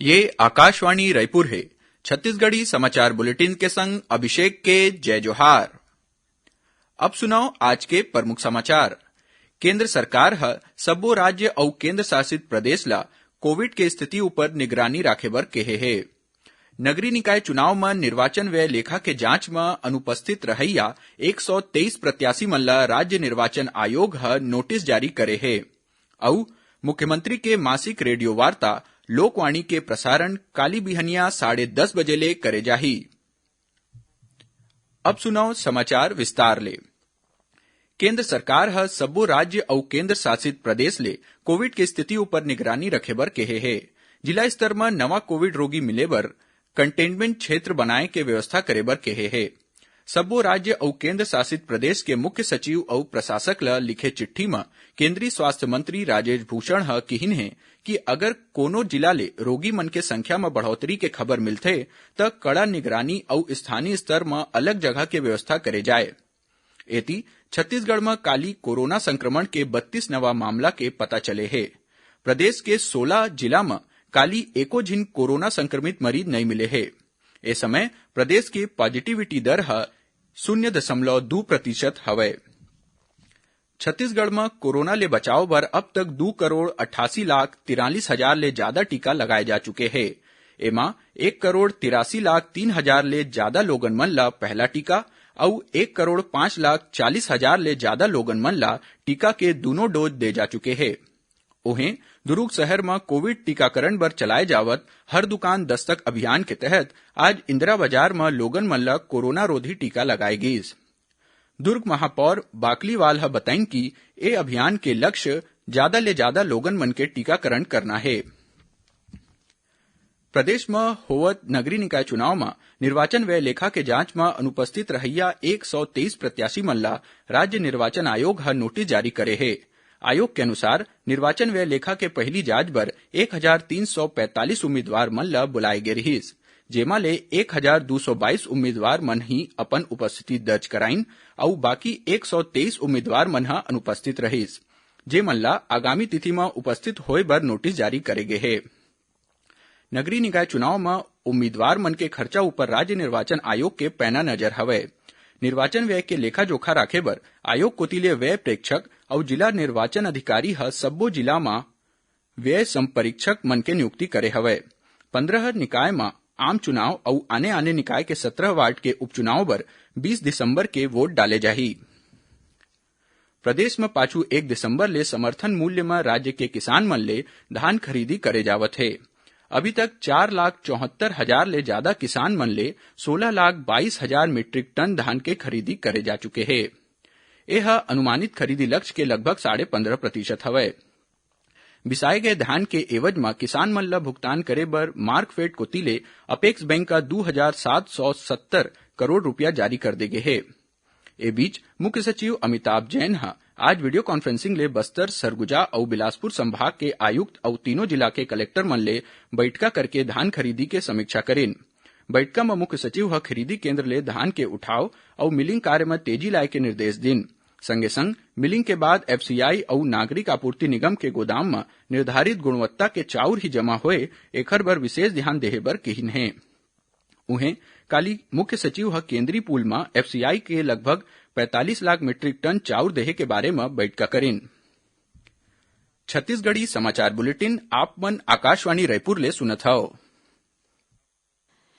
ये आकाशवाणी रायपुर है। छत्तीसगढ़ी समाचार बुलेटिन के संग अभिषेक के जय जोहार। अब सुनाओ आज के प्रमुख समाचार। केंद्र सरकार सब्बो राज्य और केंद्र शासित प्रदेश ला कोविड के स्थिति ऊपर निगरानी राखे बर कहे है। नगरीय निकाय चुनाव में निर्वाचन व्यय लेखा के जांच में अनुपस्थित रहैया 123 प्रत्याशी मन ला राज्य निर्वाचन आयोग नोटिस जारी करे है। और मुख्यमंत्री के मासिक रेडियो वार्ता लोकवाणी के प्रसारण काली बिहनिया 10:30 बजे ले करे जाही। अब सुनाओ समाचार विस्तार ले। केंद्र सरकार सब्बो राज्य और केंद्र शासित प्रदेश ले कोविड के स्थिति ऊपर निगरानी रखे बर कहे है। जिला स्तर में नवा कोविड रोगी मिले बर कंटेनमेंट क्षेत्र बनाए के व्यवस्था करे बर कहे है। सब्बो राज्य और केंद्र शासित प्रदेश के मुख्य सचिव और प्रशासक ला लिखे चिट्ठी में केंद्रीय स्वास्थ्य मंत्री राजेश भूषण कहिन है कि अगर कोनो जिला ले रोगी मन के संख्या में बढ़ोतरी के खबर मिलथे त कड़ा निगरानी और स्थानीय स्तर में अलग जगह के व्यवस्था करे जाए। एती छत्तीसगढ़ में काली कोरोना संक्रमण के 32 नवा मामला के पता चले है। प्रदेश के 16 जिला में काली एको झिन कोरोना संक्रमित मरीज नहीं मिले है। इस समय प्रदेश की पॉजिटिविटी दर 0.2% हवे। छत्तीसगढ़ में कोरोना ले बचाव बर अब तक 2,88,43,000 ले ज्यादा टीका लगाए जा चुके हैं। एमा 1,83,03,000 ले ज्यादा लोगन मन ला पहला टीका और 1,05,40,000 ले ज्यादा लोगन मन ला टीका के दोनों डोज दे जा चुके हैं। उन्हें दुर्ग शहर में कोविड टीकाकरण बर चलाए जावत हर दुकान दस्तक अभियान के तहत आज इंदिरा बाजार में लोगन मन ला कोरोना रोधी टीका लगाए गईस। दुर्ग महापौर बाकलीवाल बताइन कि ये अभियान के लक्ष्य ज्यादा ले ज्यादा लोगन मन के टीकाकरण करना है। प्रदेश में होवत नगरीय निकाय चुनाव में निर्वाचन व्यय लेखा के जांच में अनुपस्थित रहैया 123 प्रत्याशी मन ला राज्य निर्वाचन आयोग नोटिस जारी करे है। आयोग के अनुसार निर्वाचन व्यय लेखा के पहली जांच बर 1,345 उम्मीदवार मन ला बुलाए गे रहिस, जेमा ले 1,222 उम्मीदवार मन ही अपन उपस्थिति दर्ज कराइन और बाकी 123 उम्मीदवार मन अनुपस्थित रहिस, जे मन ला आगामी तिथि में उपस्थित होए बर नोटिस जारी करे गे है। नगरीय निकाय चुनाव में उम्मीदवार मन के खर्चा ऊपर राज्य निर्वाचन आयोग के पैना नजर हवे। निर्वाचन व्यय के लेखा जोखा राखे बर आयोग कोतिले व्यय प्रेक्षक और जिला निर्वाचन अधिकारी सब्बो जिला में व्यय संपरीक्षक मन के नियुक्ति करे हवे। 15 निकाय में आम चुनाव और आने आने निकाय के 17 वार्ड के उपचुनाव बर 20 दिसंबर के वोट डाले जाही। प्रदेश में पाछू 1 दिसंबर ले समर्थन मूल्य में राज्य के किसान मन ले धान खरीदी करे जावत है। अभी तक 4,74,000 ले ज्यादा किसान मन ले 16,22,000 मीट्रिक टन धान के खरीदी करे जा चुके हैं। यह अनुमानित खरीदी लक्ष्य के लगभग 15.5% हवे। बिसाए गए धान के एवज में किसान मन ला भुगतान करे बर मार्कफेड कोतिले अपेक्स बैंक का 2,770 करोड़ रुपया जारी कर दे गए है। ए बीच मुख्य सचिव अमिताभ जैन आज वीडियो कॉन्फ्रेंसिंग ले बस्तर, सरगुजा और बिलासपुर संभाग के आयुक्त और तीनों जिला के कलेक्टर मन ले बैठका करके धान खरीदी के समीक्षा करेन। बैठका में मुख्य सचिव खरीदी केंद्र ले धान के उठाव और मिलिंग कार्य में तेजी लाए के निर्देश दिन। संगे संग मिलिंग के बाद एफसीआई और नागरिक आपूर्ति निगम के गोदाम में निर्धारित गुणवत्ता के चाउर ही जमा होए एखर बर विशेष ध्यान देहे बर कहिन है। उन्हें काली मुख्य सचिव केंद्रीय पूल में एफसीआई के लगभग 45 लाख मीट्रिक टन चाउर देहे के बारे में बैठका करेन। छत्तीसगढ़ी समाचार बुलेटिन आप मन आकाशवाणी रायपुर ले सुनत हव।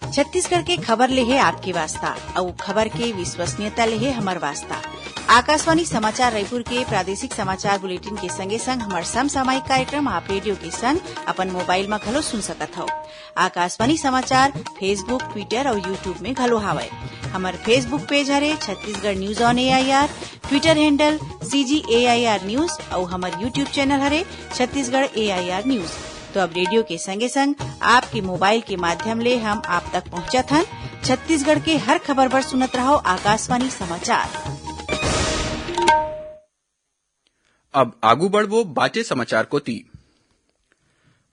छत्तीसगढ़ के खबर ले है आपके वास्ता और खबर के विश्वसनीयता ले है हमार वास्ता। आकाशवाणी समाचार रायपुर के प्रादेशिक समाचार बुलेटिन के संगे संग हमार समसामयिक कार्यक्रम आप रेडियो के संग अपन मोबाइल में घलो सुन सकत हव। आकाशवाणी समाचार फेसबुक, ट्विटर और यूट्यूब में घलो हावय। हमार फेसबुक पेज हरे Chhattisgarh news on AIR, Twitter handle CGAIR news और हमार यूट्यूब चैनल हरे छत्तीसगढ़ AIR न्यूज। तो अब रेडियो के संगे संग आपके मोबाइल के माध्यम ले हम आप तक पहुंचत हन। छत्तीसगढ़ के हर खबर पर सुनत रहो आकाशवाणी समाचार। अब आगू बढ़वो बाचे समाचार को ती।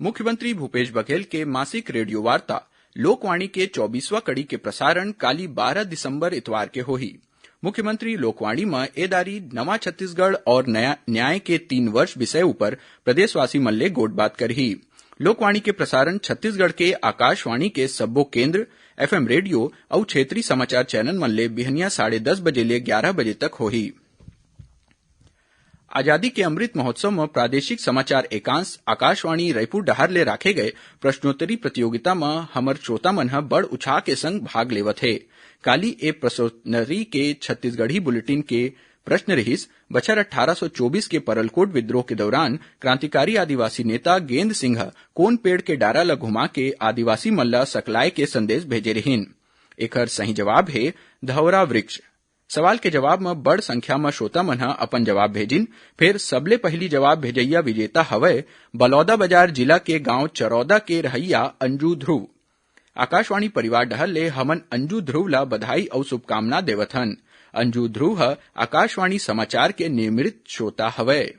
मुख्यमंत्री भूपेश बघेल के मासिक रेडियो वार्ता लोकवाणी के 24वां कड़ी के प्रसारण काली 12 दिसंबर इतवार के होही। मुख्यमंत्री लोकवाणी में एदारी नवा छत्तीसगढ़ और नया न्याय के 3 वर्ष विषय ऊपर प्रदेशवासी मन ले गोट बात करही। लोकवाणी के प्रसारण छत्तीसगढ़ के आकाशवाणी के सब्बो केंद्र, FM रेडियो और क्षेत्रीय समाचार चैनल मन ले बिहनिया 10:30 बजे ले 11 बजे तक होही। आजादी के अमृत महोत्सव में प्रादेशिक समाचार एकांश आकाशवाणी रायपुर डहार ले राखे गए प्रश्नोत्तरी प्रतियोगिता में हमर श्रोता मन ह बड़ उत्साह के संग भाग लेवत हे। काली ए प्रश्नोत्तरी के छत्तीसगढ़ी बुलेटिन के प्रश्न रहिस बछर 1824 के परलकोट विद्रोह के दौरान क्रांतिकारी आदिवासी नेता गेंद सिंह कोन पेड़ के डारा ल घुमा के आदिवासी मन ल सकलाए के संदेश भेजे रहिन। एकर सही जवाब है धौरा वृक्ष। सवाल के जवाब में बड़ संख्या में श्रोता मन ह अपन जवाब भेजिन। फिर सबले पहली जवाब भेजैया विजेता हवय बलौदा बाजार जिला के गांव चरौदा के रहैया अंजू ध्रुव। आकाशवाणी परिवार डहर ले हमन अंजू ध्रुव ला बधाई और शुभकामना देवत हन। अंजू ध्रुव आकाशवाणी समाचार के नियमित श्रोता हवय।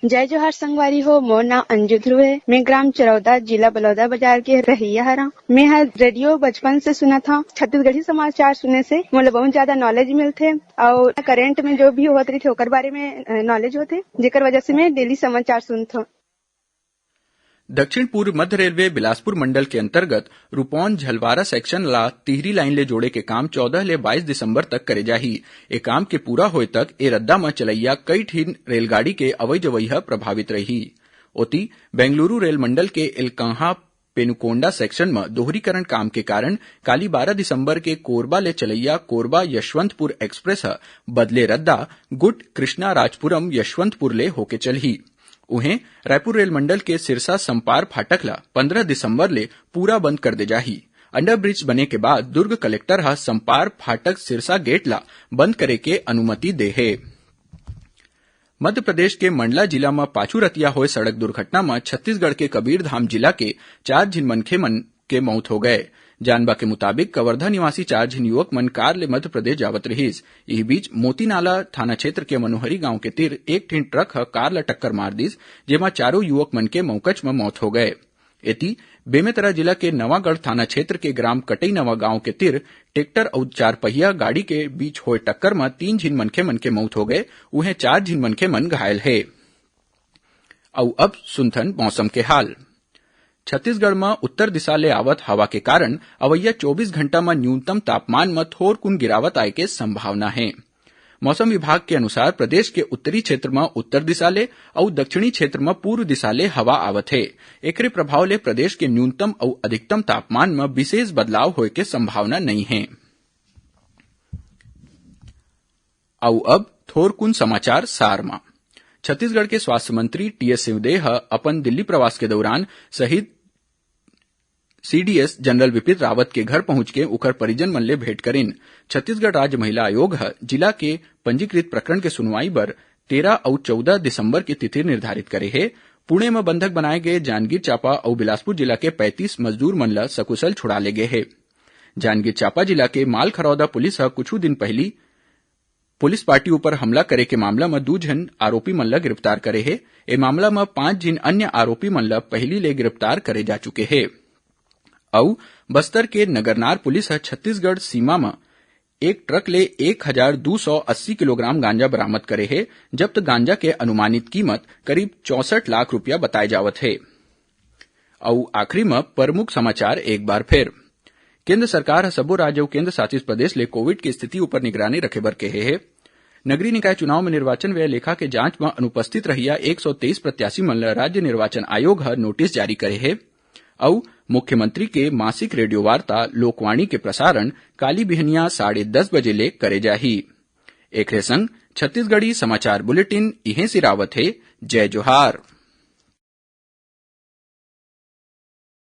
जय जोहार संगवारी हो, मोर नाम अंजू ध्रुव है। मैं ग्राम चरौदा जिला बलौदा बाजार के रहैया हरा। मैं रेडियो बचपन से सुना था। छत्तीसगढ़ी समाचार सुनने से मुझे बहुत ज्यादा नॉलेज मिलते और करंट में जो भी होत रही थे ओकर बारे में नॉलेज होते, जेकर वजह से मैं डेली समाचार सुनता। दक्षिण पूर्व मध्य रेलवे बिलासपुर मंडल के अंतर्गत रुपौन झलवारा सेक्शन ला तिहरी लाइन ले जोड़े के काम 14 ले 22 दिसंबर तक करे जाही। ए काम के पूरा होए तक ए रद्दा में चलैया कई ठीन रेलगाड़ी के अवई जवई प्रभावित रही। ओती बेंगलुरु रेल मंडल के एलकाहा पेनुकोंडा सेक्शन में दोहरीकरण काम के कारण काली 12 दिसंबर के कोरबा ले चलैया कोरबा यशवंतपुर एक्सप्रेस बदले रद्दा गुट कृष्णा राजपुरम यशवंतपुर ले होके चलही। उन्हें रायपुर रेल मंडल के सिरसा संपार फाटक ला 15 दिसंबर ले पूरा बंद कर दे जाही। अंडर ब्रिज बने के बाद दुर्ग कलेक्टर संपार फाटक सिरसा गेट ला बंद करे के अनुमति दे है। मध्य प्रदेश के मंडला जिला में पाछू रतिया हुए सड़क दुर्घटना में छत्तीसगढ़ के कबीरधाम जिला के 4 झिन मनखे मन के मौत हो गए। जानबा के मुताबिक कवर्धा निवासी 4 झिन युवक मन कार ले मध्य प्रदेश जावत रहिस। इस बीच मोतीनाला थाना क्षेत्र के मनोहरी गांव के तीर एक ठीन ट्रक कार ला टक्कर मार दिस, जेमा चारों युवक मन के मौकच में मौत हो गए। एती बेमेतरा जिला के नवागढ़ थाना क्षेत्र के ग्राम कटई नवा गांव के तीर ट्रैक्टर और 4 पहिया गाड़ी के बीच हुए टक्कर में 3 झिन मनखे मन के मौत हो गए। उन्हें 4 झिन मनखे मन घायल है। और अब सुनथन मौसम के हाल। छत्तीसगढ़ में उत्तर दिशा ले आवत हवा के कारण अवैया 24 घंटा में न्यूनतम तापमान में थोर कुन गिरावट आए के संभावना है। मौसम विभाग के अनुसार प्रदेश के उत्तरी क्षेत्र में उत्तर दिशा ले और दक्षिणी क्षेत्र में पूर्व दिशा ले हवा आवत है। एकरे प्रभाव ले प्रदेश के न्यूनतम और अधिकतम तापमान में विशेष बदलाव होए के संभावना नहीं है। और अब थोर कुन समाचार सार में। छत्तीसगढ़ के स्वास्थ्य मंत्री टीएस सिंहदेव अपन दिल्ली प्रवास के दौरान शहीद CDS जनरल विपिन रावत के घर पहुंच के उकर परिजन मन ले भेंट करेन। छत्तीसगढ़ राज्य महिला आयोग जिला के पंजीकृत प्रकरण के सुनवाई बर 13 और 14 दिसंबर की तिथि निर्धारित करे है। पुणे में बंधक बनाए गए जांजगीर चांपा और बिलासपुर जिला के 35 मजदूर मन ला सकुशल छुड़ा ले गए है। जांजगीर चांपा जिला के मालखरौदा पुलिस कुछ दिन पहली पुलिस पार्टी ऊपर हमला करे के मामला में 2 झन आरोपी मन ला गिरफ्तार करे है। ए मामला में 5 झन अन्य आरोपी मन ला पहली ले गिरफ्तार करे जा चुके है। और बस्तर के नगरनार पुलिस छत्तीसगढ़ सीमा में एक ट्रक ले 1280 किलोग्राम गांजा बरामद करे है। जब्त गांजा के अनुमानित कीमत करीब 64 लाख रुपया बताए जावत है। और आखिरी में प्रमुख समाचार एक बार फिर। केंद्र सरकार सब्बो राज्य और केंद्र शासित प्रदेश ले कोविड की स्थिति ऊपर निगरानी रखे बर कहे है। नगरीय निकाय चुनाव में निर्वाचन व्यय लेखा के जांच में अनुपस्थित रहिया 123 प्रत्याशी मन ला राज्य निर्वाचन आयोग नोटिस जारी करे है। और मुख्यमंत्री के मासिक रेडियो वार्ता लोकवाणी के प्रसारण काली बिहनिया 10:30 बजे ले करे जाही। एकरे संग छत्तीसगढ़ी समाचार बुलेटिन इहें सिरावत है। जय जोहार।